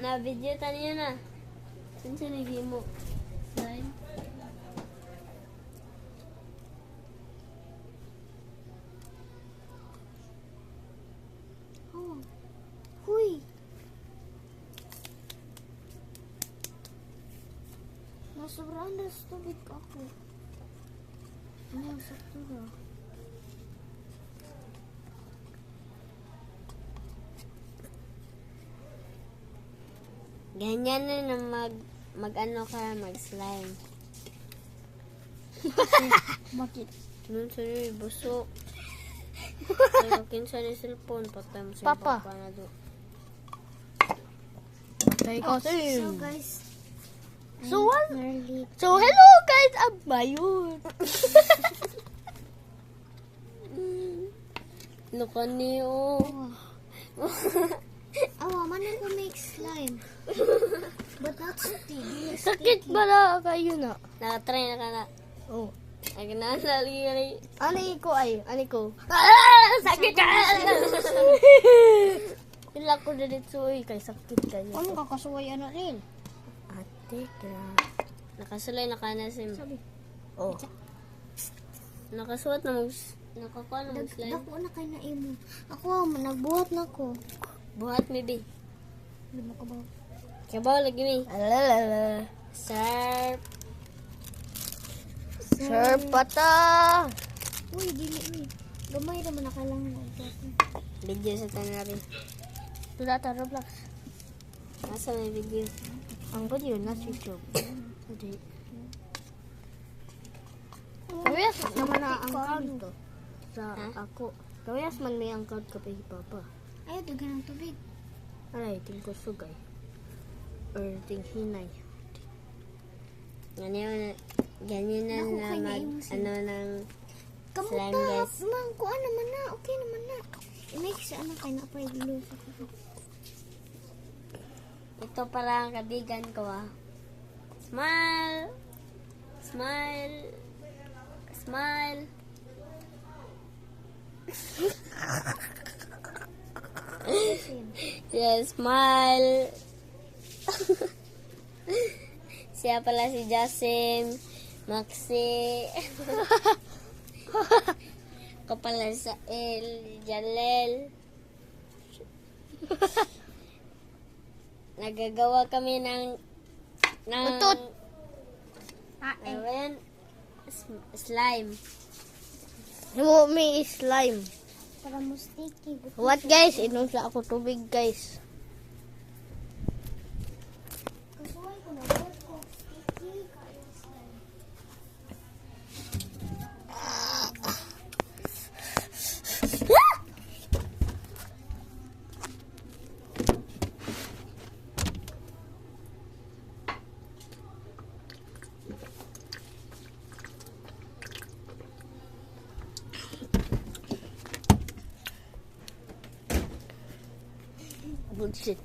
Na video taniya na. Saan siya nag-mo? Slime? Oh. Huy. Nasobrang na sa tubig ako. Ano yung sakto na? Ganyan na mag-ano ka, mag-slime. Bakit? Nun sa'yo, busok. Kaya kinsa ni cellphone, patay mo sa Papa. papa na doon. Okay, So, guys. Early. So, hello guys! Abayun! Luka niyo. Awa, man ako make slime. But not sticky. Sakit ba na kayo na? Nakatry na ka na. Oh. Ay, ganaan Ani ko ay, ani ko. sakit ka! Ila ko na dito kay sakit kayo. Ano kakasuway na rin? Ate, kaya. Nakasulay na ka na sim. Sabi, Oh. Nakasuot na nakakuha na mag-slime. dako na kayo na imo. Ako, nagbuhat na ko. Buhat maybe. Hindi mo ka ba? Kabaw lagi mi. Alalala. Sharp. Sir pata. Uy, dili, uy. Gamay naman na kailangan ng dako. Video sa tanari. Tula ta Roblox. Asa may video? Ang video na sa YouTube. Hindi. Kayas naman na ang card to. Sa ako. Kayas man may ang card ka pa Papa. Ayaw, dagan ng tubig. Alay, ting ko sugay. Or ting hinay. Ganyan na Naku, na kaya mag, yung sim. ano ng Kamuta, slime guys. mang kuha naman na. Okay naman na. I-make siya ano kayo na pa i-glue sa kuko. Ito pala ang kabigan ko ah. Smile! Smile! Smile! Yes, smile! Siya pala si Jasim, Maxi. Ako pala sa Jalel. Nagagawa kami ng Utot. ano ba yan? Slime. Mo may slime. Para mo sticky. What guys? Inom sa ako tubig guys. Kasuway ko na. Buhat ko. Sticky. Kaya slime. Bullshit.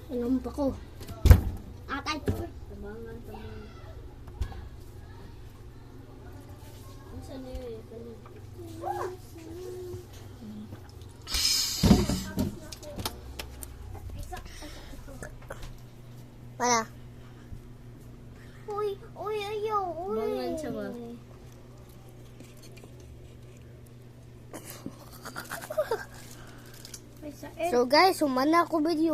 Inom pa ko. Atay. Tabangan. Saan na yun? Wala. Uy, uy, ayaw. Uy. Bangan siya ba? Ay, sa So guys, humana ako video.